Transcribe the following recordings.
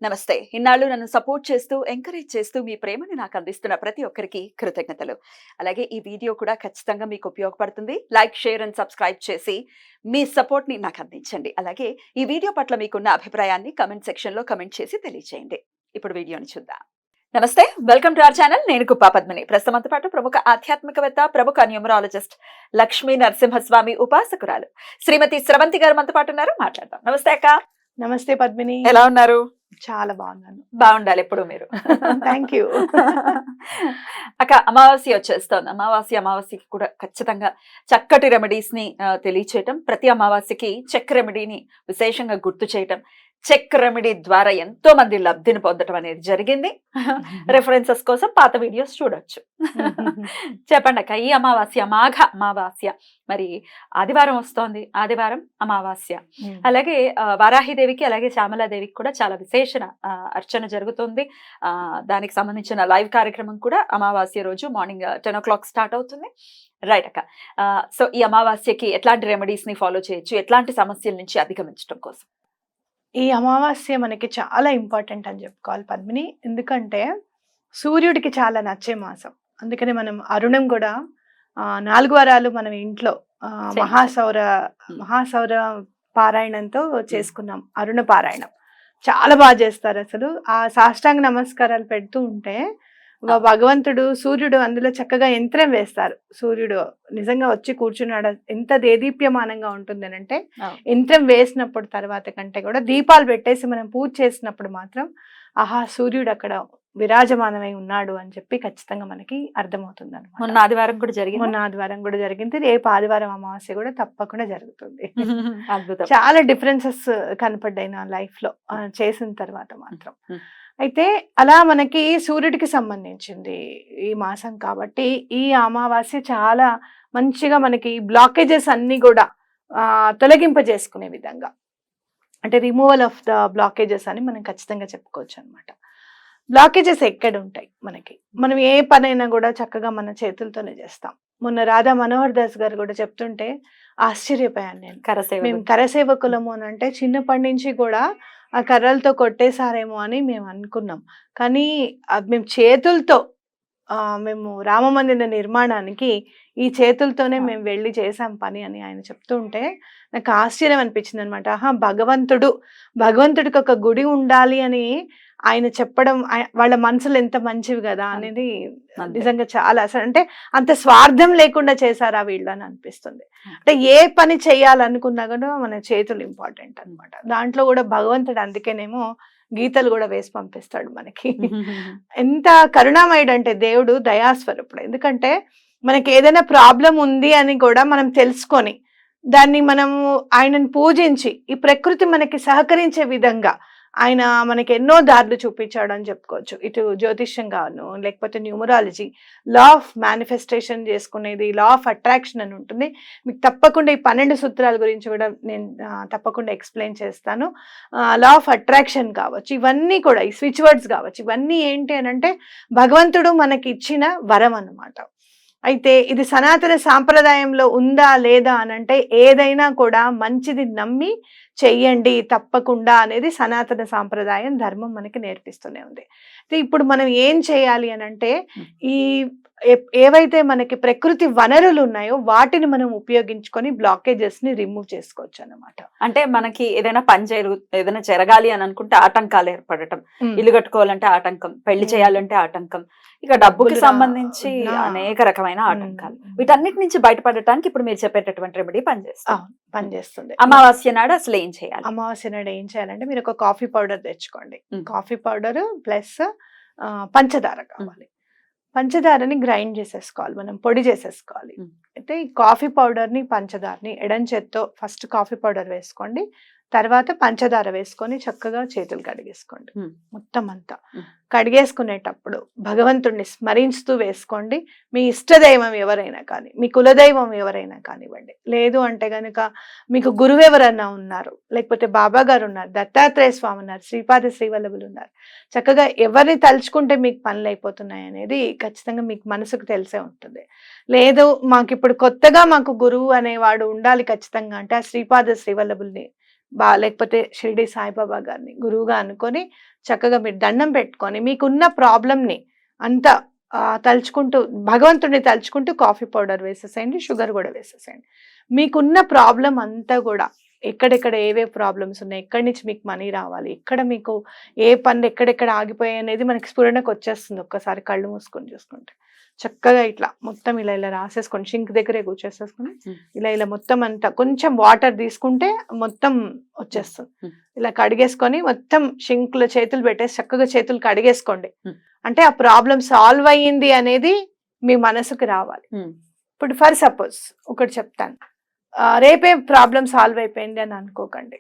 నమస్తే. ఇన్నాళ్ళు నన్ను సపోర్ట్ చేస్తూ, ఎంకరేజ్ చేస్తూ మీ ప్రేమని నాకు అందిస్తున్న ప్రతి ఒక్కరికి కృతజ్ఞతలు. అలాగే ఈ వీడియో కూడా ఖచ్చితంగా మీకు ఉపయోగపడుతుంది. లైక్, షేర్ అండ్ సబ్స్క్రైబ్ చేసి మీ సపోర్ట్‌ని నాకు అందించండి. అలాగే ఈ వీడియో పట్ల మీకున్న అభిప్రాయాన్ని కామెంట్ సెక్షన్‌లో కామెంట్ చేసి తెలియజేయండి. ఇప్పుడు వీడియోని చూద్దాం. నమస్తే. Welcome to our channel. నేను కుప్పా పద్మిని. ప్రస్తుతంతో పాటు ప్రముఖ ఆధ్యాత్మికవేత్త, ప్రముఖ న్యూమరాలజిస్ట్ లక్ష్మీ నరసింహస్వామి ఉపాసకురాలు శ్రీమతి స్రవంతి గారు మనతో పాటు ఉన్నారు. మాట్లాడదాం. నమస్తే అక్క. నమస్తే పద్మిని. ఎలా ఉన్నారు? చాలా బాగున్నాను. బాగుండాలి ఎప్పుడు మీరు. Thank you. అక్క, అమావాస్య వచ్చేస్తోంది. అమావాస్యకి కూడా ఖచ్చితంగా చక్కటి రెమెడీస్ ని తెలియచేయటం, ప్రతి అమావాస్యకి చెక్ రెమెడీని విశేషంగా గుర్తు చేయటం, చెక్ రెమెడీ ద్వారా ఎంతో మంది లబ్ధిని పొందడం అనేది జరిగింది. రెఫరెన్సెస్ కోసం పాత వీడియోస్ చూడొచ్చు. చెప్పండి అక్క, ఈ అమావాస్య మాఘ అమావాస్య, మరి ఆదివారం వస్తోంది. ఆదివారం అమావాస్య. అలాగే వారాహిదేవికి అలాగే శ్యామలాదేవికి కూడా చాలా విశేష అర్చన జరుగుతుంది. దానికి సంబంధించిన లైవ్ కార్యక్రమం కూడా అమావాస్య రోజు మార్నింగ్ 10 o'clock స్టార్ట్ అవుతుంది. రైట్ అక్క. సో ఈ అమావాస్యకి ఎట్లాంటి రెమెడీస్ ని ఫాలో చేయొచ్చు, ఎట్లాంటి సమస్యల నుంచి అధిగమించడం కోసం? ఈ అమావాస్య మనకి చాలా ఇంపార్టెంట్ అని చెప్పుకోవాలి పద్మిని. ఎందుకంటే సూర్యుడికి చాలా నచ్చే మాసం. అందుకని మనం అరుణం కూడా 4 వారాలు మనం ఇంట్లో మహాసౌర పారాయణంతో చేసుకున్నాం. అరుణ పారాయణం చాలా బాగా చేస్తారు. అసలు ఆ సాష్టాంగ నమస్కారాలు పెడుతూ ఉంటే భగవంతుడు సూర్యుడు అందులో చక్కగా యంత్రం వేస్తారు. సూర్యుడు నిజంగా వచ్చి కూర్చున్నాడు. ఎంత దేదీప్యమానంగా ఉంటుంది అంటే యంత్రం వేసినప్పుడు తర్వాత కంటే కూడా దీపాలు పెట్టేసి మనం పూజ చేసినప్పుడు మాత్రం ఆహా సూర్యుడు అక్కడ విరాజమానమై ఉన్నాడు అని చెప్పి ఖచ్చితంగా మనకి అర్థమవుతుంది అనమాట. మొన్న ఆదివారం కూడా జరిగింది. రేపు ఆదివారం అమావాస్య కూడా తప్పకుండా జరుగుతుంది. చాలా డిఫరెన్సెస్ కనపడ్డాయి నా లైఫ్ లో చేసిన తర్వాత మాత్రం. అయితే అలా మనకి సూర్యుడికి సంబంధించింది ఈ మాసం కాబట్టి ఈ అమావాస్య చాలా మంచిగా మనకి బ్లాకేజెస్ అన్ని కూడా తొలగింపజేసుకునే విధంగా, అంటే రిమూవల్ ఆఫ్ ద బ్లాకేజెస్ అని మనం ఖచ్చితంగా చెప్పుకోవచ్చు అనమాట. బ్లాకేజెస్ ఎక్కడ ఉంటాయి మనకి, మనం ఏ పనైనా కూడా చక్కగా మన చేతులతోనే చేస్తాం. మొన్న రాధా మనోహర్ దాస్ గారు కూడా చెప్తుంటే ఆశ్చర్యపోయాను నేను. మేము కరసేవకులము అని అంటే చిన్నప్పటి నుంచి కూడా ఆ కర్రలతో కొట్టేశారేమో అని మేము అనుకున్నాం. కానీ మేము చేతులతో మేము రామమందిర నిర్మాణానికి ఈ చేతులతోనే మేము వెళ్ళి చేసాం పని అని ఆయన చెప్తూ ఉంటే నాకు ఆశ్చర్యం అనిపించింది అనమాట. భగవంతుడికి ఒక గుడి ఉండాలి అని ఆయన చెప్పడం, వాళ్ళ మనసులు ఎంత మంచివి కదా అనేది నిజంగా చాలా అసలు అంటే అంత స్వార్థం లేకుండా చేశారా వీళ్ళు అని అనిపిస్తుంది. అంటే ఏ పని చేయాలనుకున్నా కూడా మన చేతులు ఇంపార్టెంట్ అనమాట. దాంట్లో కూడా భగవంతుడు అందుకేనేమో గీతలు కూడా వేసి పంపిస్తాడు మనకి. ఎంత కరుణామయుడు అంటే దేవుడు దయాస్వరూపుడు. ఎందుకంటే మనకి ఏదైనా ప్రాబ్లం ఉంది అని కూడా మనం తెలుసుకొని దాన్ని మనము ఆయనను పూజించి ఈ ప్రకృతి మనకి సహకరించే విధంగా ఆయన మనకి ఎన్నో దారులు చూపించాడు అని చెప్పుకోవచ్చు. ఇటు జ్యోతిష్యం కాను, లేకపోతే న్యూమరాలజీ, లా ఆఫ్ మేనిఫెస్టేషన్ చేసుకునేది, లా ఆఫ్ అట్రాక్షన్ అని ఉంటుంది. మీకు తప్పకుండా ఈ 12 సూత్రాల గురించి కూడా నేను తప్పకుండా ఎక్స్ప్లెయిన్ చేస్తాను. లా ఆఫ్ అట్రాక్షన్ కావచ్చు, ఇవన్నీ కూడా ఈ స్విచ్ వర్డ్స్ కావచ్చు, ఇవన్నీ ఏంటి అని అంటే భగవంతుడు మనకి ఇచ్చిన వరం అన్నమాట. అయితే ఇది సనాతన సాంప్రదాయంలో ఉందా లేదా అనంటే ఏదైనా కూడా మంచిది నమ్మి చెయ్యండి తప్పకుండా అనేది సనాతన సాంప్రదాయం, ధర్మం మనకి నేర్పిస్తూనే ఉంది. అయితే ఇప్పుడు మనం ఏం చేయాలి అని అంటే ఈ ఏవైతే మనకి ప్రకృతి వనరులు ఉన్నాయో వాటిని మనం ఉపయోగించుకొని బ్లాకేజెస్ ని రిమూవ్ చేసుకోవచ్చు అన్నమాట. అంటే మనకి ఏదైనా ఏదైనా జరగాలి అని అనుకుంటే ఆటంకాలు ఏర్పడటం, ఇల్లు కట్టుకోవాలంటే ఆటంకం, పెళ్లి చేయాలంటే ఆటంకం, ఇక డబ్బుకి సంబంధించి అనేక రకమైన ఆటంకాలు, వీటన్నిటి నుంచి బయటపడటానికి ఇప్పుడు మీరు చెప్పేటటువంటి రెమెడీ పనిచేస్తుంది. అమావాస్య నాడు అసలు ఏం చేయాలి? అమావాస్య నాడు ఏం చేయాలంటే మీరు ఒక కాఫీ పౌడర్ తెచ్చుకోండి. కాఫీ పౌడర్ ప్లస్ పంచదార కావాలి. పంచదారని గ్రైండ్ చేసేసుకోవాలి, మనం పొడి చేసేసుకోవాలి. అయితే ఈ కాఫీ పౌడర్ని పంచదారని ఎడం చేత్తో ఫస్ట్ కాఫీ పౌడర్ వేసుకోండి, తర్వాత పంచదార వేసుకొని చక్కగా చేతులు కడిగేసుకోండి. మొత్తం అంతా కడిగేసుకునేటప్పుడు భగవంతుడిని స్మరిస్తూ వేసుకోండి. మీ ఇష్టదైవం ఎవరైనా కానీ, మీ కులదైవం ఎవరైనా కానివ్వండి, లేదు అంటే కనుక మీకు గురువు ఎవరన్నా ఉన్నారు, లేకపోతే బాబా గారు ఉన్నారు, దత్తాత్రేయ స్వామి ఉన్నారు, శ్రీపాద శ్రీవల్లభులు ఉన్నారు, చక్కగా ఎవరిని తలుచుకుంటే మీకు పనులు అయిపోతున్నాయి అనేది ఖచ్చితంగా మీకు మనసుకు తెలిసే ఉంటుంది. లేదు మాకు ఇప్పుడు కొత్తగా మాకు గురువు అనేవాడు ఉండాలి ఖచ్చితంగా అంటే ఆ శ్రీపాద శ్రీవల్లభుల్ని లేకపోతే షిరిడి సాయిబాబా గారిని గురువుగా అనుకొని చక్కగా మీరు దండం పెట్టుకొని మీకున్న ప్రాబ్లంని అంతా తలుచుకుంటూ భగవంతుడిని తలుచుకుంటూ కాఫీ పౌడర్ వేసేసేయండి, షుగర్ కూడా వేసేసేయండి. మీకున్న ప్రాబ్లం అంతా కూడా ఎక్కడెక్కడ ఏవే ప్రాబ్లమ్స్ ఉన్నాయి, ఎక్కడి నుంచి మీకు మనీ రావాలి, ఎక్కడ మీకు ఏ పనులు ఎక్కడెక్కడ ఆగిపోయాయి అనేది మనకి స్ఫురణకు వచ్చేస్తుంది ఒక్కసారి కళ్ళు మూసుకొని చూసుకుంటే. చక్కగా ఇట్లా మొత్తం ఇలా ఇలా రాసేసుకోండి, షింక్ దగ్గరే కూర్చేసేసుకుని ఇలా మొత్తం అంతా కొంచెం వాటర్ తీసుకుంటే మొత్తం వచ్చేస్తుంది. ఇలా కడిగేసుకొని మొత్తం షింక్ లో చేతులు పెట్టేసి చక్కగా చేతులు కడిగేసుకోండి. అంటే ఆ ప్రాబ్లం సాల్వ్ అయ్యింది అనేది మీ మనసుకు రావాలి. ఇప్పుడు ఫర్ సపోజ్ ఒకటి చెప్తాను, రేపే ప్రాబ్లం సాల్వ్ అయిపోయింది అని అనుకోకండి.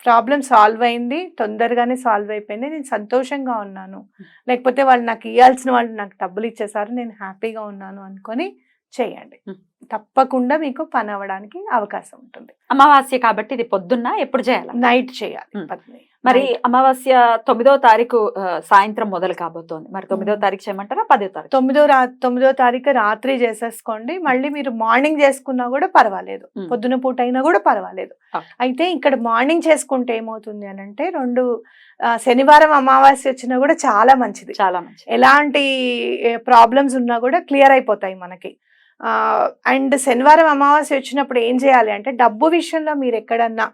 ప్రాబ్లం సాల్వ్ అయింది, తొందరగానే సాల్వ్ అయిపోయింది, నేను సంతోషంగా ఉన్నాను, లేకపోతే వాళ్ళు నాకు ఇవ్వాల్సిన వాళ్ళు నాకు డబ్బులు ఇచ్చేసారు, నేను హ్యాపీగా ఉన్నాను అనుకొని చేయండి. తప్పకుండా మీకు పని అవ్వడానికి అవకాశం ఉంటుంది. అమావాస్య కాబట్టి ఇది పొద్దున్న ఎప్పుడు చేయాలి? నైట్ చేయాలి. మరి అమావాస్య 9వ తారీఖు సాయంత్రం మొదలు కాబోతోంది. మరి 9వ తారీఖు చేయమంటారా 10వ తారీఖు? 9వ తారీఖు రాత్రి చేసేసుకోండి. మళ్ళీ మీరు మార్నింగ్ చేసుకున్నా కూడా పర్వాలేదు, పొద్దున పూట అయినా కూడా పర్వాలేదు. అయితే ఇక్కడ మార్నింగ్ చేసుకుంటే ఏమవుతుంది అని అంటే, 2 శనివారం అమావాస్య వచ్చినా కూడా చాలా మంచిది. చాలా మంచిది. ఎలాంటి ప్రాబ్లమ్స్ ఉన్నా కూడా క్లియర్ అయిపోతాయి మనకి. అండ్ శనివారం అమావాస్య వచ్చినప్పుడు ఏం చేయాలి అంటే, డబ్బు విషయంలో మీరు ఎక్కడన్నా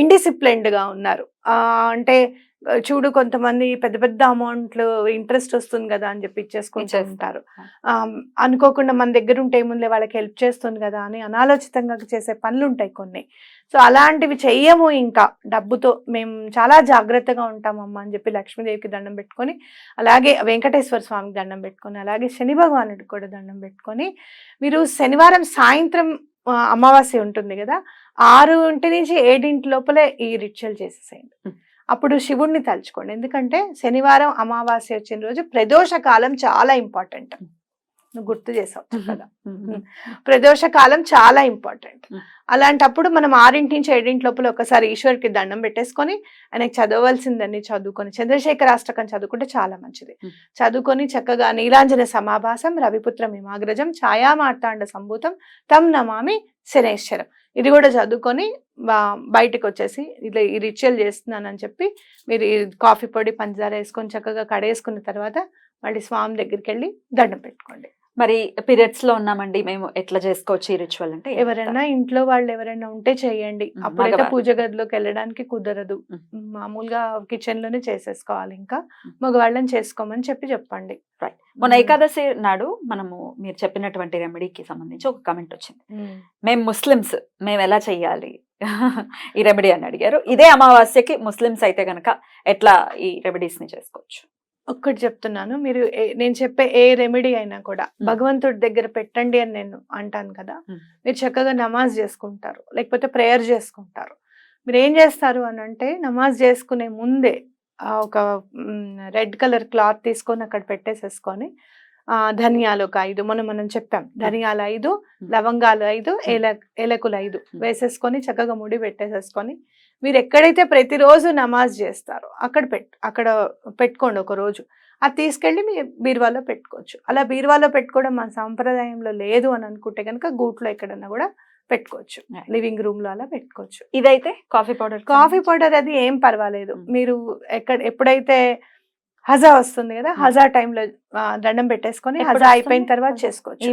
ఇండిసిప్లైన్డ్ గా ఉన్నారు అంటే, చూడు కొంతమంది పెద్ద పెద్ద అమౌంట్లు ఇంట్రెస్ట్ వస్తుంది కదా అని చెప్పి ఇచ్చేసుకుంటూ ఉంటారు. అనుకోకుండా మన దగ్గర ఉంటే ఏముంది వాళ్ళకి హెల్ప్ చేస్తుంది కదా అని అనాలోచితంగా చేసే పనులు ఉంటాయి కొన్ని. సో అలాంటివి చెయ్యము. ఇంకా డబ్బుతో మేము చాలా జాగ్రత్తగా ఉంటామమ్మా అని చెప్పి లక్ష్మీదేవికి దండం పెట్టుకొని, అలాగే వెంకటేశ్వర స్వామికి దండం పెట్టుకొని, అలాగే శని భగవానుడికి కూడా దండం పెట్టుకొని, మీరు శనివారం సాయంత్రం అమావాస్య ఉంటుంది కదా, 6 నుంచి 7 లోపలే ఈ రిచువల్ చేసేసేయండి. అప్పుడు శివుణ్ణి తలుచుకోండి. ఎందుకంటే శనివారం అమావాస్య వచ్చిన రోజు ప్రదోష కాలం చాలా ఇంపార్టెంట్. నువ్వు గుర్తు చేసావు కదా, ప్రదోష కాలం చాలా ఇంపార్టెంట్. అలాంటప్పుడు మనం 6 నుంచి 7 లోపల ఒకసారి ఈశ్వరుకి దండం పెట్టేసుకొని, ఆయనకి చదవలసిందని చదువుకొని, చంద్రశేఖరాష్టకం చదువుకుంటే చాలా మంచిది. చదువుకొని చక్కగా నీలాంజన సమాభాసం రవిపుత్ర మిమాగ్రజం ఛాయా మార్తాండ సంభూతం తం నమామి శనేశ్వరం, ఇది కూడా చదువుకొని బయటకు వచ్చేసి ఇట్లా ఈ రిచువల్ చేస్తున్నానని చెప్పి మీరు కాఫీ పొడి పంచదార వేసుకొని చక్కగా కడేసుకున్న తర్వాత మళ్ళీ స్వామి దగ్గరికి వెళ్ళి దండం పెట్టుకోండి. మరి పీరియడ్స్ లో ఉన్నామండి, మేము ఎట్లా చేసుకోవచ్చు ఈ రిచువల్ అంటే? ఎవరైనా ఇంట్లో వాళ్ళు ఎవరైనా ఉంటే చేయండి. అప్పుడైతే పూజ గదిలోకి వెళ్ళడానికి కుదరదు, మామూలుగా కిచెన్ లోనే చేసేసుకోవాలి. ఇంకా మగవాళ్ళని చేసుకోమని చెప్పండి. మొన్న ఏకాదశి నాడు మనము మీరు చెప్పినటువంటి రెమెడీకి సంబంధించి ఒక కమెంట్ వచ్చింది, మేము ముస్లిమ్స్, మేము ఎలా చెయ్యాలి ఈ రెమెడీ అని అడిగారు. ఇదే అమావాస్యకి ముస్లిమ్స్ అయితే గనక ఎట్లా ఈ రెమెడీస్ ని చేసుకోవచ్చు? ఒక్కటి చెప్తున్నాను, మీరు నేను చెప్పే ఏ రెమెడీ అయినా కూడా భగవంతుడి దగ్గర పెట్టండి అని నేను అంటాను కదా. మీరు చక్కగా నమాజ్ చేసుకుంటారు, లేకపోతే ప్రేయర్ చేసుకుంటారు. మీరు ఏం చేస్తారు అని అంటే, నమాజ్ చేసుకునే ముందే ఒక రెడ్ కలర్ క్లాత్ తీసుకొని అక్కడ పెట్టేసేసుకొని, ధనియాలు ఒక 5, మనం చెప్పాం, ధనియాలు 5, లవంగాలు 5, ఏలకులు 5 వేసేసుకొని చక్కగా ముడి పెట్టేసేసుకొని, మీరు ఎక్కడైతే ప్రతిరోజు నమాజ్ చేస్తారో అక్కడ పెట్టుకోండి ఒక రోజు. అది తీసుకెళ్ళి మీ బీరువాలో పెట్టుకోవచ్చు. అలా బీరువాలో పెట్టుకోవడం మన సాంప్రదాయంలో లేదు అని అనుకుంటే కనుక గూట్లో ఎక్కడన్నా కూడా పెట్టుకోవచ్చు, లివింగ్ రూమ్ లో అలా పెట్టుకోవచ్చు. ఇదైతే కాఫీ పౌడర్ అది ఏం పర్వాలేదు. మీరు ఎప్పుడైతే హజా వస్తుంది కదా, హజా టైంలో దండం పెట్టేసుకొని హజా అయిపోయిన తర్వాత చేసుకోవచ్చు.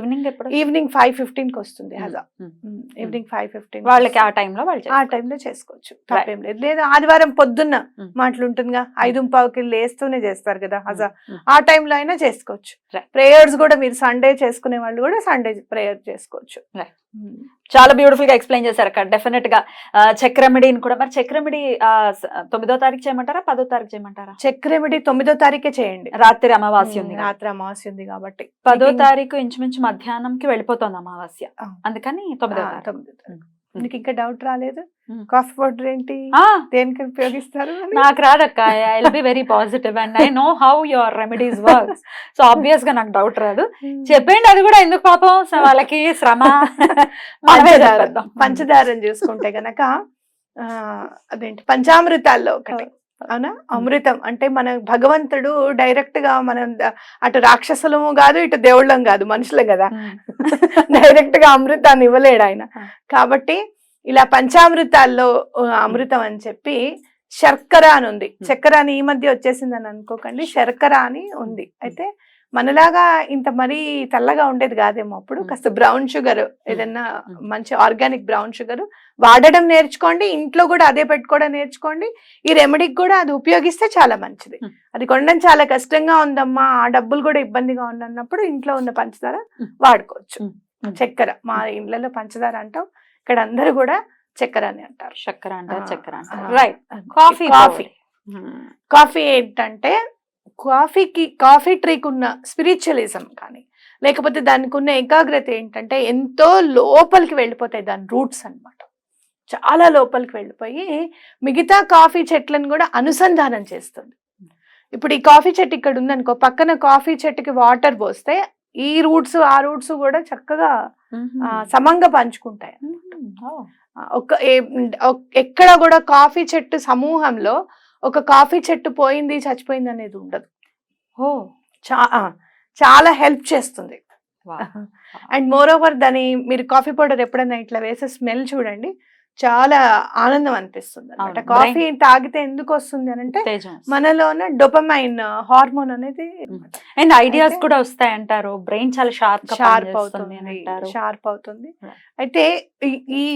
ఈవినింగ్ 5:15కి వస్తుంది హజా. ఈవినింగ్ 5:15 వాళ్ళకి ఆ టైంలో చేసుకోవచ్చు, తప్పేం లేదు. లేదా ఆదివారం పొద్దున్న మాటలుంటుందిగా 5:15కి లేస్తూనే చేస్తారు కదా హజా, ఆ టైంలో అయినా చేసుకోవచ్చు. ప్రేయర్స్ కూడా మీరు సండే చేసుకునే వాళ్ళు కూడా సండే ప్రేయర్ చేసుకోవచ్చు. చాలా బ్యూటిఫుల్ గా ఎక్స్ప్లెయిన్ చేశారు అక్కడ. డెఫినెట్ గా చెక్ రెమెడీని కూడా, మరి చెక్ రెమెడీ 9వ తారీఖు చేయమంటారా 10వ తారీఖు చేయమంటారా? చెక్ రెమెడీ 9వ తారీఖే చేయండి. రాత్రి అమావాస్య ఉంది, రాత్రి అమావాస్య ఉంది కాబట్టి 10వ తారీఖు ఇంచుమించు మధ్యాహ్నంకి వెళ్ళిపోతుంది అమావాస్య, అందుకని 9వ తారీఖు. నీకు ఇంకా డౌట్ రాలేదు? కాఫీ పౌడర్ ఏంటి, దేనికి ఉపయోగిస్తారు? నాకు రాదక్క, I will be very positive and I know how your remedies works. So obvious గా నాకు డౌట్ రాదు. చెప్పండి, అది కూడా ఎందుకు పాపం వాళ్ళకి శ్రమ. పంచదారని చూసుకుంటే గనక అదేంటి పంచామృతాల్లో ఒకటి, అవునా, అమృతం. అంటే మన భగవంతుడు డైరెక్ట్ గా మనం అటు రాక్షసులము కాదు, ఇటు దేవుళ్ళం కాదు, మనుషులే కదా. డైరెక్ట్ గా అమృతాన్ని ఇవ్వలేడు ఆయన. కాబట్టి ఇలా పంచామృతాల్లో అమృతం అని చెప్పి శర్కర అని ఉంది. చక్కెర అని ఈ మధ్య వచ్చేసిందని అనుకోకండి, శర్కర అని ఉంది. అయితే మనలాగా ఇంత మరీ తెల్లగా ఉండేది కాదేమో అప్పుడు. కాస్త బ్రౌన్ షుగర్, ఏదైనా మంచి ఆర్గానిక్ బ్రౌన్ షుగర్ వాడడం నేర్చుకోండి, ఇంట్లో కూడా అదే పెట్టుకోవడం నేర్చుకోండి. ఈ రెమెడీకి కూడా అది ఉపయోగిస్తే చాలా మంచిది. అది కొనడం చాలా కష్టంగా ఉందమ్మా, ఆ డబ్బులు కూడా ఇబ్బందిగా ఉన్నప్పుడు ఇంట్లో ఉన్న పంచదార వాడుకోవచ్చు. చక్కెర, మా ఇళ్లలో పంచదార అంటాం, ఇక్కడ అందరూ కూడా చక్కెర అని అంటారు. చక్కెర అంటారు, చక్కెర అంటారు. రైట్. కాఫీ కాఫీ ఏంటంటే కాఫీ ట్రీకి ఉన్న స్పిరిచువలిజం కానీ లేకపోతే దానికి ఉన్న ఏకాగ్రత ఏంటంటే ఎంతో లోపలికి వెళ్ళిపోతాయి దాని రూట్స్ అన్నమాట. చాలా లోపలికి వెళ్ళిపోయి మిగతా కాఫీ చెట్లను కూడా అనుసంధానం చేస్తుంది. ఇప్పుడు ఈ కాఫీ చెట్టు ఇక్కడ ఉందనుకో, పక్కన కాఫీ చెట్టుకి వాటర్ పోస్తే ఈ రూట్స్ ఆ రూట్స్ కూడా చక్కగా సమంగా పంచుకుంటాయి. ఎక్కడ కూడా కాఫీ చెట్టు సమూహంలో ఒక కాఫీ చెట్టు పోయింది చచ్చిపోయింది అనేది ఉండదు. చాలా హెల్ప్ చేస్తుంది. అండ్ మోర్ ఓవర్ దాని మీరు కాఫీ పౌడర్ ఎప్పుడైనా ఇట్లా వేసే స్మెల్ చూడండి, చాలా ఆనందం అనిపిస్తుంది అనమాట. కాఫీ తాగితే ఎందుకు వస్తుంది అని అంటే మనలోన డోపమైన్ హార్మోన్ అనేది అండ్ ఐడియాస్ కూడా వస్తాయి అంటారు. బ్రెయిన్ చాలా షార్ప్ అవుతుంది. అయితే ఈ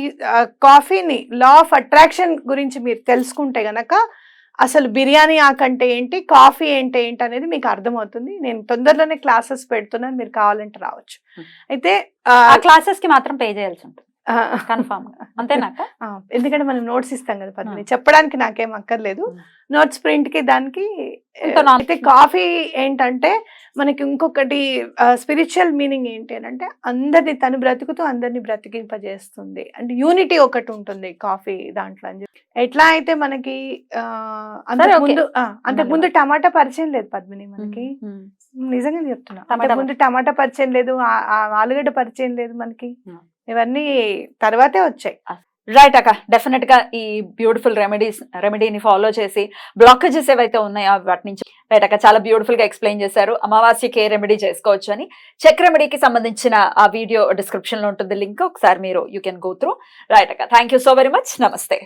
కాఫీని లా ఆఫ్ అట్రాక్షన్ గురించి మీరు తెలుసుకుంటే గనక అసలు బిర్యానీ ఆకంటే ఏంటి, కాఫీ ఏంటి అనేది మీకు అర్థమవుతుంది. నేను తొందరలోనే క్లాసెస్ పెడుతున్నాను, మీరు కావాలంటే రావచ్చు. అయితే ఆ క్లాసెస్ కి మాత్రం పే చేయాల్సి ఉంటుంది కన్ఫర్మ్, అంతేనాక? ఎందుకంటే మనం నోట్స్ ఇస్తాం కదా పద్మిని, చెప్పడానికి నాకేం అక్కర్లేదు. నోట్స్ ప్రింట్ కి దానికి. అయితే కాఫీ ఏంటంటే మనకి ఇంకొకటి స్పిరిచువల్ మీనింగ్ ఏంటి అని అంటే అందరిని తను బ్రతుకుతూ అందరిని బ్రతికింపజేస్తుంది. అంటే యూనిటీ ఒకటి ఉంటుంది కాఫీ దాంట్లో అని చెప్పి. ఎట్లా అయితే మనకి అంతకుముందు టమాటా పరిచయం లేదు పద్మిని మనకి, నిజంగా చెప్తున్నా. అంతకుముందు టమాటా పరిచయం లేదు, ఆలుగడ్డ పరిచయం లేదు మనకి, ఇవన్నీ తర్వాతే వచ్చాయి. రైట్ అక్క, డెఫినెట్ గా ఈ బ్యూటిఫుల్ రెమెడీని ఫాలో చేసి బ్లాకేజెస్ ఏవైతే ఉన్నాయో వాటి నుంచి రైట్ అక్క చాలా బ్యూటిఫుల్ గా ఎక్స్ప్లెయిన్ చేశారు. అమావాస్యకి ఏ రెమెడీ చేసుకోవచ్చు అని. చెక్ రెమెడీకి సంబంధించిన ఆ వీడియో డిస్క్రిప్షన్ లో ఉంటుంది లింక్, ఒకసారి మీరు you can go through. Right అక్క, thank you so very much. నమస్తే.